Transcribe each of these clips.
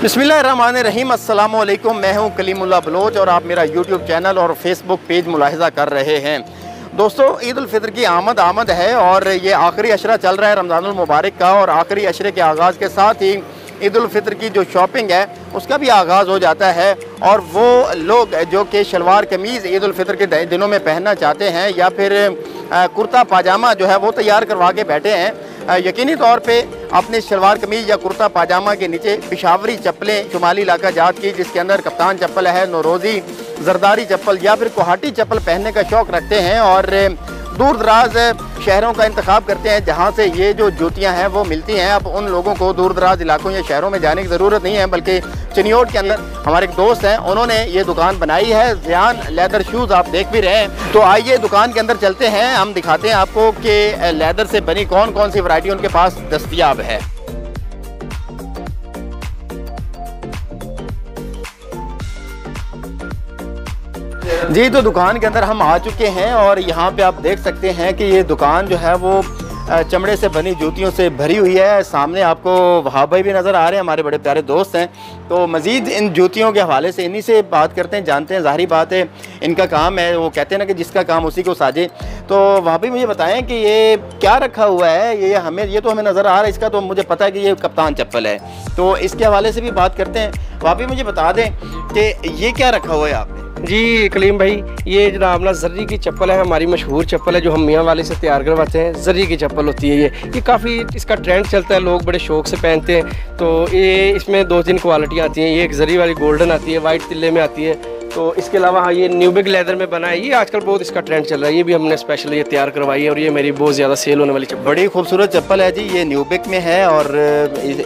बिस्मिल्लाहिर्रहमानिर्रहीम, अस्सलाम वालेकुम। मैं हूं कलीमुल्लाह बलोच और आप मेरा यूट्यूब चैनल और फेसबुक पेज मुलाहिज़ा कर रहे हैं। दोस्तों, ईद उल फितर की आमद है और ये आखिरी अशरा चल रहा है रमज़ानुल मुबारक का, और आखिरी अशरे के आगाज़ के साथ ही ईद उल फितर की जो शॉपिंग है उसका भी आगाज़ हो जाता है। और वो लोग जो कि शलवार कमीज़ ईद उल फितर के दिनों में पहनना चाहते हैं या फिर कुर्ता पाजामा जो है वो तैयार करवा के बैठे हैं, यकीनी तौर पे अपने शलवार कमीज़ या कुर्ता पाजामा के नीचे पिशावरी चप्पलें शुमाली इलाका जात की, जिसके अंदर कप्तान चप्पल है, नौरोज़ी जरदारी चप्पल या फिर कोहाटी चप्पल पहनने का शौक़ रखते हैं और दूर दराज शहरों का इंतखाब करते हैं जहां से ये जो जूतियां हैं वो मिलती हैं। अब उन लोगों को दूर दराज इलाकों या शहरों में जाने की ज़रूरत नहीं है, बल्कि चिनियोट के अंदर हमारे एक दोस्त हैं, उन्होंने ये दुकान बनाई है, ज़ियान लेदर शूज़, आप देख भी रहे हैं। तो आइए दुकान के अंदर चलते हैं, हम दिखाते हैं आपको कि लेदर से बनी कौन कौन सी वैरायटी उनके पास दस्तयाब है। जी, तो दुकान के अंदर हम आ चुके हैं और यहाँ पे आप देख सकते हैं कि ये दुकान जो है वो चमड़े से बनी जूतियों से भरी हुई है। सामने आपको वहाब भाई भी नज़र आ रहे हैं, हमारे बड़े प्यारे दोस्त हैं। तो मज़ीद इन जूतियों के हवाले से इन्हीं से बात करते हैं, जानते हैं। ज़ाहिर बात है, इनका काम है, वो कहते हैं ना कि जिसका काम उसी को साजे। तो वहाँ भी मुझे बताएं कि ये क्या रखा हुआ है, ये तो हमें नज़र आ रहा है, इसका तो मुझे पता है कि ये कप्तान चप्पल है, तो इसके हवाले से भी बात करते हैं। वहाँ भी मुझे बता दें कि ये क्या रखा हुआ है आपने। जी कलीम भाई, ये जनाब ना जर्री की चप्पल है, हमारी मशहूर चप्पल है जो हम मियाँ वाले से तैयार करवाते हैं। जर्री की चप्पल होती है ये काफ़ी इसका ट्रेंड चलता है, लोग बड़े शौक से पहनते हैं। तो ये इसमें 2-3 क्वालिटियाँ आती हैं। ये एक जर्री वाली गोल्डन आती है, वाइट तिल्ले में आती है। तो इसके अलावा हाँ, ये न्यूबिक लेदर में बना है, ये आजकल बहुत इसका ट्रेंड चल रहा है। ये भी हमने स्पेशल ये तैयार करवाई है और ये मेरी बहुत ज़्यादा सेल होने वाली चप्पल। बड़ी खूबसूरत चप्पल है जी, ये न्यूबिक में है और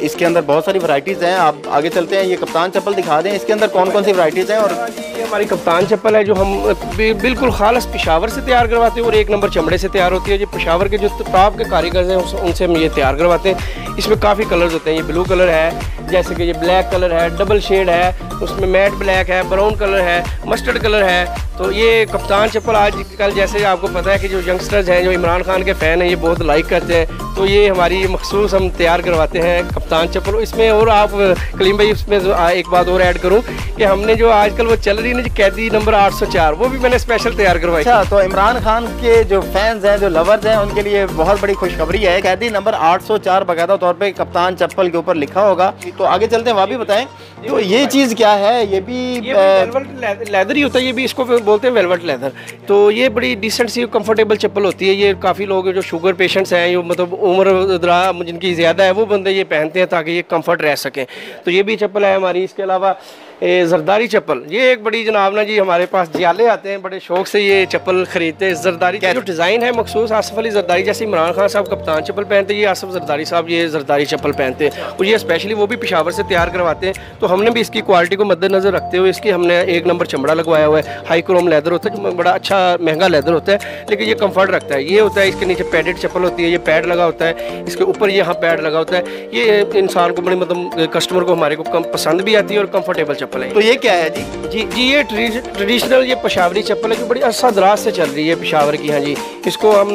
इसके अंदर बहुत सारी वैरायटीज़ हैं। आप आगे चलते हैं, ये कप्तान चप्पल दिखा दें, इसके अंदर कौन कौन सी वैरायटीज़ हैं। और ये हमारी कप्तान चप्पल है जो हम बिल्कुल खालस पेशावर से तैयार करवाते हैं और 1 नंबर चमड़े से तैयार होती है। जो पेशावर के जो टॉप के कारीगर हैं उनसे हम ये तैयार करवाते हैं। इसमें काफ़ी कलर्स होते हैं। ये ब्लू कलर है, जैसे कि ये ब्लैक कलर है, डबल शेड है, उसमें मैट ब्लैक है, ब्राउन कलर है, मस्टर्ड कलर है। तो ये कप्तान चप्पल आजकल जैसे आपको पता है कि जो यंगस्टर्स हैं, जो इमरान खान के फ़ैन हैं, ये बहुत लाइक करते हैं। तो ये हमारी मखसूस हम तैयार करवाते हैं कप्तान चप्पल। इसमें और आप कलीम भाई, इसमें एक बात और ऐड करूँ कि हमने जो आजकल वो चल रही है ना कैदी नंबर 804, वो भी मैंने स्पेशल तैयार करवाई। अच्छा, तो इमरान खान के जो फैंस हैं, जो लवर्स हैं, उनके लिए बहुत बड़ी खुशखबरी है। कैदी नंबर 804 बाकायदा तौर पर कप्तान चप्पल के ऊपर लिखा होगा। तो आगे चलते हैं, वहाँ भी बताएं। तो ये चीज़ क्या है? ये भी वेलवेट लेदर ही होता है, ये भी इसको बोलते हैं वेलवेट लेदर। तो ये बड़ी डिसेंट सी कंफर्टेबल चप्पल होती है। ये काफ़ी लोग जो शुगर पेशेंट्स हैं, जो मतलब उम्र जिनकी ज़्यादा है, वो बंदे ये पहनते हैं ताकि ये कंफर्ट रह सकें। तो ये भी चप्पल है हमारी। इसके अलावा जरदारी चप्पल, ये एक बड़ी जनाब ना जी, हमारे पास जियाले आते हैं, बड़े शौक से ये चप्पल खरीदते हैं। जरदारी का जो डिज़ाइन है मखसूस आसिफ अली जरदारी, जैसे इमरान खान साहब कप्तान चप्पल पहनते हैं, ये आसिफ जरदारी साहब ये जरदारी चप्पल पहनते हैं और ये स्पेशली वो भी पेशावर से तैयार करवाते हैं। तो हमने भी इसकी क्वालिटी को मद्देनज़र रखते हुए इसकी हमने 1 नंबर चमड़ा लगवाया हुआ है। हाई क्रोम लेदर होता है, जो बड़ा अच्छा महंगा लेदर होता है, लेकिन ये कम्फर्ट रखता है। ये होता है, इसके नीचे पैडेड चप्पल होती है, ये पैड लगा होता है, इसके ऊपर यहाँ पैड लगा होता है। ये इंसान को बड़ी मतलब कस्टमर को हमारे को पसंद भी आती है और कम्फर्टेबल चप्पल है। तो ये क्या है जी? जी ये ट्रेडिशनल ये पेशावरी चप्पल है जो बड़ी अरसा दराज से चल रही है पेशावर की। हाँ जी, इसको हम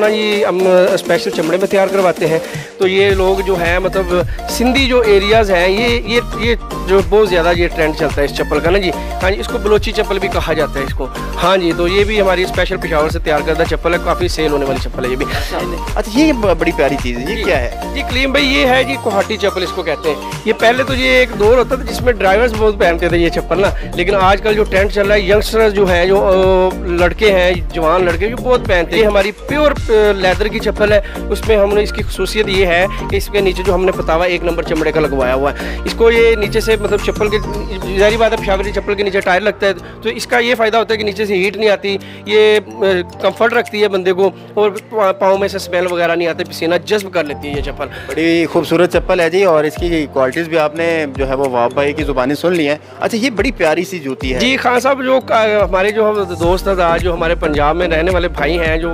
स्पेशल चमड़े में तैयार करवाते हैं। तो ये लोग जो है मतलब सिंधी जो एरियाज़ हैं, ये जो बहुत ज़्यादा ये ट्रेंड चलता है इस चप्पल का ना जी। हाँ जी, इसको बलोची चप्पल भी कहा जाता है इसको। हाँ जी, तो ये भी हमारी स्पेशल पेशावर से तैयार करता चप्पल है, काफ़ी सेल होने वाली चप्पल है ये भी। अच्छा, ये बड़ी प्यारी चीज़ है, ये क्या है जी कलीम भाई? ये है जी कोहाटी चप्पल इसको कहते हैं। ये पहले तो ये एक दौर होता था जिसमें ड्राइवर्स बहुत पहनते थे ये चप्पल ना, लेकिन आजकल जो ट्रेंड चल रहा है, यंगस्टर्स जो हैं, जो लड़के हैं, जवान लड़के जो बहुत पहनते हैं। हमारी प्योर लेदर की चप्पल है। उसमें हमने इसकी खसूसियत ये है कि इसके नीचे जो हमने पतावा 1 नंबर चमड़े का लगवाया हुआ है। इसको ये नीचे से मतलब चप्पल के ज़ाहिर बात है पेशावरी चप्पल के नीचे टायर लगता है, तो इसका ये फ़ायदा होता है कि नीचे से हीट नहीं आती, ये कंफर्ट रखती है बंदे को और पाँव में से स्मेल वगैरह नहीं आती, पसीना जज्ब कर लेती है ये चप्पल। बड़ी खूबसूरत चप्पल है जी और इसकी क्वालिटीज़ भी आपने जो है वो वहाब भाई की ज़ुबानी सुन ली है। अच्छा, अच्छा, ये बड़ी प्यारी सी जूती है। जी खान साहब, जो हमारे जो दोस्त हैं जो हमारे पंजाब में रहने वाले भाई हैं, जो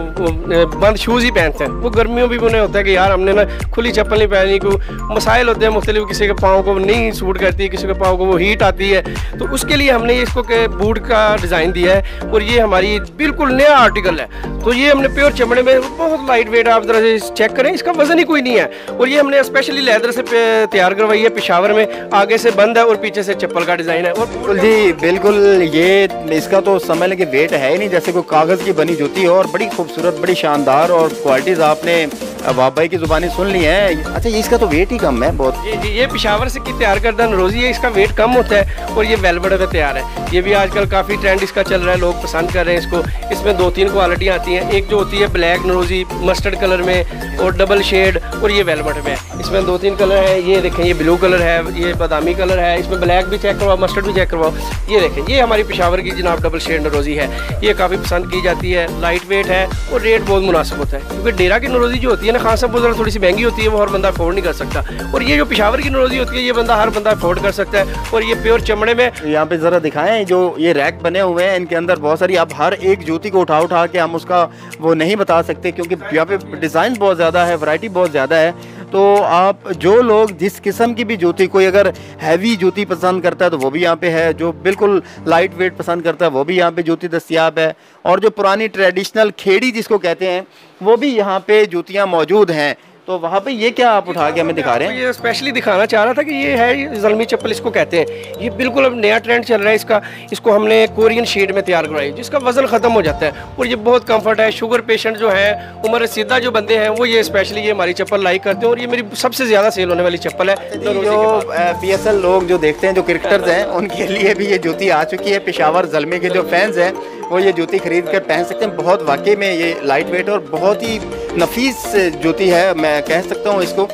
बंद शूज़ ही पहनते हैं, वो गर्मियों भी उन्हें होता है कि यार हमने ना खुली चप्पल नहीं पहनी, को मसाइल होते हैं मुख्तलिफ, किसी के पाँव को नहीं सूट करती, किसी के पाँव को वो हीट आती है, तो उसके लिए हमने इसको बूट का डिज़ाइन दिया है। और ये हमारी बिल्कुल नया आर्टिकल है, तो ये हमने प्योर चमड़े में, बहुत लाइट वेट, आप जरा से चेक करें, इसका वजन ही कोई नहीं है। और ये हमने स्पेशली लेदर से तैयार करवाई है पेशावर में, आगे से बंद है और पीछे से चप्पल का डिज़ाइन है। और जी बिल्कुल, ये इसका तो समझ लें कि वेट है ही नहीं, जैसे कोई कागज़ की बनी जूती हो, और बड़ी खूबसूरत, बड़ी शानदार, और क्वालिटीज़ आपने वाह भाई की ज़ुबानी सुन ली है। अच्छा, ये इसका तो वेट ही कम है बहुत। जी, ये पेशावर से की तैयार करदा नरोजी है, इसका वेट कम होता है और ये वेलवेट में तैयार है। ये भी आजकल काफ़ी ट्रेंड इसका चल रहा है, लोग पसंद कर रहे हैं इसको। इसमें 2-3 क्वालिटी आती हैं, एक जो होती है ब्लैक नरोजी मस्टर्ड कलर में, और डबल शेड, और ये वेलवेट में। इसमें 2-3 कलर है, ये देखें, ये ब्लू कलर है, ये बादामी कलर है, इसमें ब्लैक भी चेक करवाओ, मस्टर्ड भी चेक करवाओ। ये देखें, ये हमारी पेशावर की जनाब डबल शेड नरोजी है, ये काफ़ी पसंद की जाती है, लाइट वेट है और रेट बहुत मुनासिब होता है, क्योंकि डेरा की नरोजी जो होती है ना खान साहब, वो ज़रा थोड़ी सी महंगी होती है, वो हर बंदा अफोर्ड नहीं कर सकता। और ये जो पेशावर की नरोजी होती है, ये हर बंदा अफोर्ड कर सकता है, और ये प्योर चमड़े में। यहाँ पे ज़रा दिखाएं, जो ये रैक बने हुए हैं, इनके अंदर बहुत सारी, आप हर एक जूती को उठा के हम उसका वो नहीं बता सकते, क्योंकि यहाँ पे डिज़ाइन बहुत ज़्यादा है, वैरायटी बहुत ज़्यादा है। तो आप जो लोग जिस किस्म की भी जूती, कोई अगर हैवी जूती पसंद करता है तो वो भी यहाँ पे है, जो बिल्कुल लाइट वेट पसंद करता है वो भी यहाँ पे जूती दस्तियाब है, और जो पुरानी ट्रेडिशनल खेड़ी जिसको कहते हैं, वो भी यहाँ पे जूतियाँ मौजूद हैं। तो वहाँ पे ये क्या आप उठा के हमें दिखा रहे हैं? ये स्पेशली दिखाना चाह रहा था कि ये है ज़ल्मी चप्पल, इसको कहते हैं। ये बिल्कुल अब नया ट्रेंड चल रहा है इसका। इसको हमने कोरियन शेड में तैयार करवाई, जिसका वजन ख़त्म हो जाता है, और ये बहुत कंफर्ट है। शुगर पेशेंट जो है, उम्र रसीदा जो बंदे हैं, वो ये स्पेशली ये हमारी चप्पल लाइक करते हैं, और ये मेरी सबसे ज़्यादा सेल होने वाली चप्पल है। जो PSL लोग जो देखते हैं, जो क्रिकेटर्स हैं, उनके लिए भी ये जूती आ चुकी है। पेशावर ज़ल्मी के जो फैंस हैं वो ये जूती खरीद कर पहन सकते हैं। बहुत वाकई में ये लाइट वेट और बहुत ही नफीस जूती है, मैं कह सकता हूँ इसको,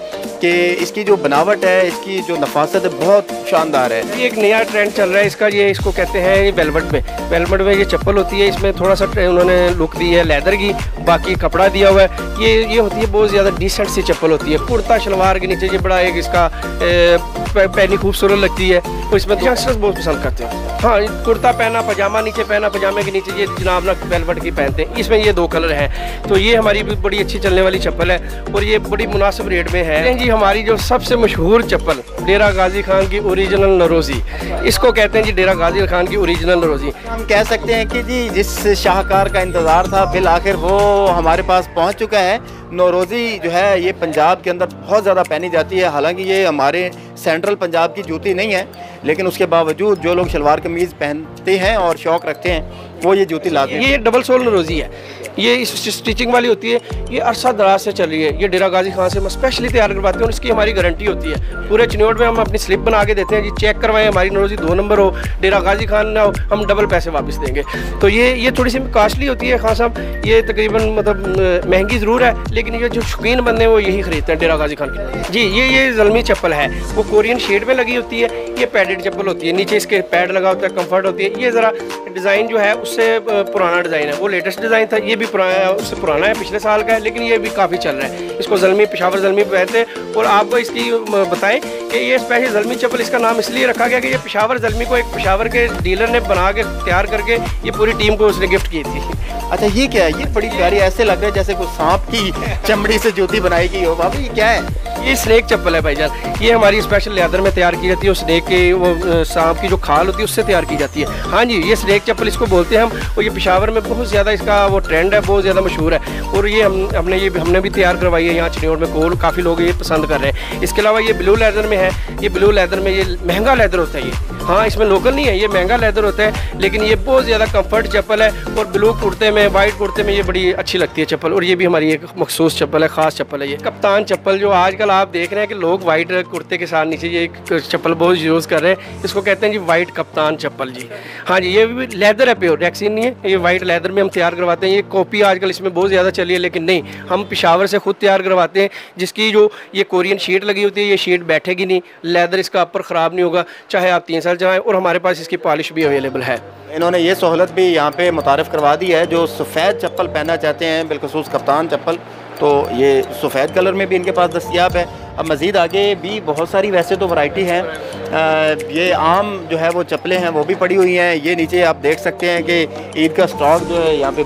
कि इसकी जो बनावट है, इसकी जो नफासत है, बहुत शानदार है। ये एक नया ट्रेंड चल रहा है इसका, ये इसको कहते हैं वेलवेट में। वेलवेट में ये चप्पल होती है, इसमें थोड़ा सा उन्होंने लुक दी है लेदर की, बाकी कपड़ा दिया हुआ है। ये होती है बहुत ज़्यादा डिसेंट सी चप्पल होती है, कुर्ता शलवार के नीचे ये बड़ा एक इसका पहनी खूबसूरत लगती है, और इसमें यंगस्टर्स बहुत पसंद करते हैं। हाँ, कुर्ता पहना, पजामा नीचे पहना, पजामे के नीचे ये जनाब ना वेलवेट की पहनते हैं। इसमें ये 2 कलर हैं, तो ये हमारी भी बड़ी अच्छी चलने वाली चप्पल है, और ये बड़ी मुनासिब रेट में है। जी हमारी जो सबसे मशहूर चप्पल, डेरा गाजी खान की ओरिजिनल नरोजी, इसको कहते हैं जी डेरा गाजी खान की ओरिजिनल नरोजी। हम कह सकते हैं कि जी जिस शाहकार का इंतज़ार था, बिल आखिर वो हमारे पास पहुंच चुका है। नौरोज़ी जो है ये पंजाब के अंदर बहुत ज़्यादा पहनी जाती है, हालांकि ये हमारे सेंट्रल पंजाब की जूती नहीं है, लेकिन उसके बावजूद जो लोग शलवार कमीज़ पहनते हैं और शौक़ रखते हैं, वो ये जूती लाते हैं। ये डबल सोल नरोजी है, ये इस स्टिचिंग वाली होती है, ये अरसा दराज से चल रही है। ये डेरा गाजी खान से हम स्पेशली तैयार करवाते हैं, और इसकी हमारी गारंटी होती है। पूरे चिन्होट में हम अपनी स्लिप बना के देते हैं, जी चेक करवाएं, हमारी नरोजी 2 नंबर हो, डेरा गाजी खान ना हो, हम डबल पैसे वापस देंगे। तो ये थोड़ी सी कास्टली होती है खान साहब, ये तकरीबन मतलब महंगी ज़रूर है, लेकिन ये जो शौकीन बंदे हैं वो यही खरीदते हैं डेरा गाजी खान की। जी ये ज़ल्मी चप्पल है, वो कोरियन शेड में लगी होती है। ये पैडेड चप्पल होती है, नीचे इसके पैड लगा होता है, कंफर्ट होती है। ये ज़रा डिज़ाइन जो है उससे पुराना डिज़ाइन है, वो लेटेस्ट डिज़ाइन था, ये भी उससे पुराना है, पिछले साल का है, लेकिन ये भी काफ़ी चल रहा है। इसको ज़ल्मी, पेशावर ज़ल्मी पहनते हैं। और आपको इसकी बताएं कि ये स्पेशल ज़ल्मी चप्पल इसका नाम इसलिए रखा गया कि ये पेशावर ज़ल्मी को एक पेशावर के डीलर ने बना के तैयार करके ये पूरी टीम को उसने गिफ्ट की थी। अच्छा, ये क्या है? ये बड़ी प्यारी, ऐसे लग रहा है जैसे कोई सांप की चमड़ी से जूती बनाई गई हो। बाबू ये क्या है? ये स्नेक चप्पल है भाईजान, ये हमारी स्पेशल लेदर में तैयार की जाती है, और स्नेक के वो सांप की जो खाल होती है उससे तैयार की जाती है। हाँ जी, ये स्नेक चप्पल इसको बोलते हैं हम, और ये पेशावर में बहुत ज़्यादा इसका वो ट्रेंड है, बहुत ज़्यादा मशहूर है। और ये हमने भी तैयार करवाई है यहाँ चिन्होट में, कोल काफ़ी लोग ये पसंद कर रहे हैं। इसके अलावा ये ब्लू लेदर में है, ये ब्लू लेदर में ये महंगा लेदर होता है। ये हाँ, इसमें लोकल नहीं है, ये महंगा लेदर होता है, लेकिन ये बहुत ज़्यादा कंफर्ट चप्पल है, और ब्लू कुर्ते में, वाइट कुर्ते में ये बड़ी अच्छी लगती है चप्पल। और ये भी हमारी एक मखसूस चप्पल है, ख़ास चप्पल है। ये कप्तान चप्पल जो आजकल आप देख रहे हैं कि लोग वाइट कुर्ते के साथ नीचे ये एक चप्पल बहुत यूज़ कर रहे हैं, इसको कहते हैं जी वाइट कप्तान चप्पल जी। हाँ जी, ये भी लेदर है, प्योर रैक्सीन नहीं है, ये वाइट लेदर में हम तैयार करवाते हैं। ये कॉपी आजकल इसमें बहुत ज़्यादा चली है, लेकिन नहीं, हम पेशावर से खुद तैयार करवाते हैं, जिसकी जो ये कोरियन शीट लगी होती है, ये शीट बैठेगी नहीं, लेदर इसका अपर ख़राब नहीं होगा, चाहे आप 3 साल चलाएं। और हमारे पास इसकी पॉलिश भी अवेलेबल है। इन्होंने ये सहूलत भी यहाँ पे मुतारिफ़ करवा दी है, जो सफ़ेद चप्पल पहनना चाहते हैं, बिलखसूस कप्तान चप्पल, तो ये सफ़ेद कलर में भी इनके पास दस्तयाब है। अब मज़ीद आगे भी बहुत सारी वैसे तो वैरायटी हैं। ये आम जो है वो चप्पलें हैं वो भी पड़ी हुई हैं। ये नीचे आप देख सकते हैं कि ईद का स्टॉक जो है यहाँ पे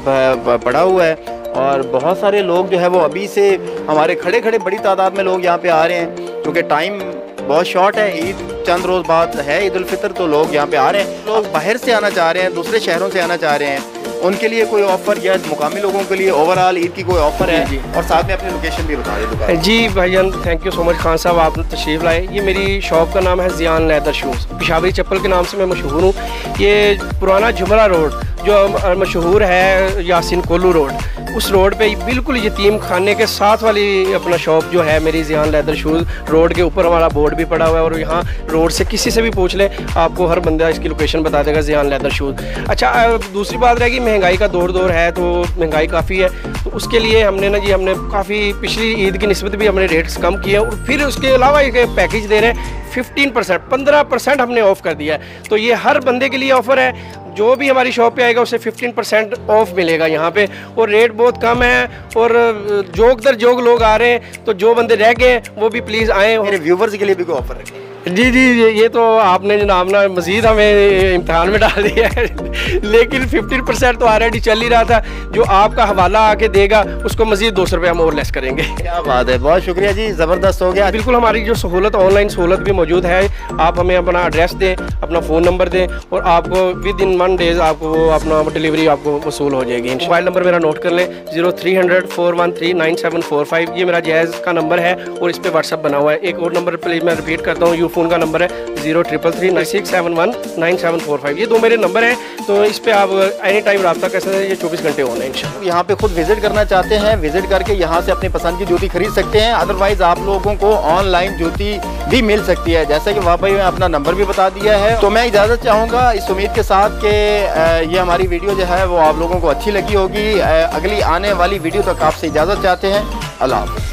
पड़ा हुआ है, और बहुत सारे लोग जो है वो अभी से हमारे खड़े खड़े बड़ी तादाद में लोग यहाँ पे आ रहे हैं, क्योंकि टाइम बहुत शॉर्ट है। ईद चंद रोज़ बाद है ईद उल फितर, तो लोग यहाँ पे आ रहे हैं। लोग बाहर से आना चाह रहे हैं, दूसरे शहरों से आना चाह रहे हैं, उनके लिए कोई ऑफ़र या मुकामी लोगों के लिए ओवरऑल ईद की कोई ऑफ़र है? और साथ में अपनी लोकेशन भी बता दें दुकान। जी भाईजान, thank you so much Khan साहब, आपने तशरीफ़ लाए। ये मेरी शॉप का नाम है ज़ियान लेदर शूज़, पेशावरी चप्पल के नाम से मैं मशहूर हूँ। ये पुराना जुमरा रोड जो मशहूर है यासिन कोलू रोड, उस रोड पे बिल्कुल यतीम खाने के साथ वाली अपना शॉप जो है मेरी ज़ियान लेदर शूज़, रोड के ऊपर हमारा बोर्ड भी पड़ा हुआ है, और यहाँ रोड से किसी से भी पूछ ले आपको हर बंदा इसकी लोकेशन बता देगा, ज़ियान लेदर शूज़। अच्छा, दूसरी बात रहेगी, महंगाई का दौर है, तो महंगाई काफ़ी है, तो उसके लिए हमने हमने काफ़ी पिछली ईद की निस्बत भी हमने रेट्स कम किए, और फिर उसके अलावा एक पैकेज दे रहे हैं 15%, 15% हमने ऑफ़ कर दिया है। तो ये हर बंदे के लिए ऑफ़र है, जो भी हमारी शॉप पे आएगा उसे 15% ऑफ मिलेगा यहाँ पे, और रेट बहुत कम है, और जोक दर जोक लोग आ रहे हैं, तो जो बंदे रह गए वो भी प्लीज़ आएँ। मेरे व्यूवर्स के लिए भी कोई ऑफ़र है? जी जी, ये तो आपने जनाब ना मज़ीद हमें इम्तहान में डाल दिया है, लेकिन 15% तो ऑलरेडी चल ही रहा था। जो आपका हवाला आके देगा उसको मज़ीद 200 रुपये हम और लेस करेंगे। क्या बात है, बहुत शुक्रिया जी, ज़बरदस्त हो गया। बिल्कुल, हमारी जो सहूलत, ऑनलाइन सहूलत भी मौजूद है। आप हमें अपना एड्रेस दें, अपना फ़ोन नंबर दें, और आपको विद इन 1 डेज़ आपको वो अपना डिलीवरी आपको वसूल हो जाएगी। मोबाइल नंबर मेरा नोट कर लें, 0300 413 9745, ये मेरा जैज़ का नंबर है, और इस पर व्हाट्सअप बना हुआ है। एक और नंबर प्लीज़ मैं रिपीट करता हूँ, फ़ोन का नंबर है 033396719745। ये 2 मेरे नंबर हैं, तो इस पे आप एनी टाइम रब्ता कर सकते हैं। ये 24 घंटे ऑन है इंशाल्लाह। यहाँ पे खुद विजिट करना चाहते हैं, विजिट करके यहाँ से अपनी पसंद की जूती खरीद सकते हैं। अदरवाइज़ आप लोगों को ऑनलाइन जूती भी मिल सकती है, जैसे कि वहाँ भाई ने अपना नंबर भी बता दिया है। तो मैं इजाज़त चाहूँगा इस उम्मीद के साथ कि ये हमारी वीडियो जो है वो आप लोगों को अच्छी लगी होगी। अगली आने वाली वीडियो तक आपसे इजाज़त चाहते हैं। अल्लाह हाफ़िज़।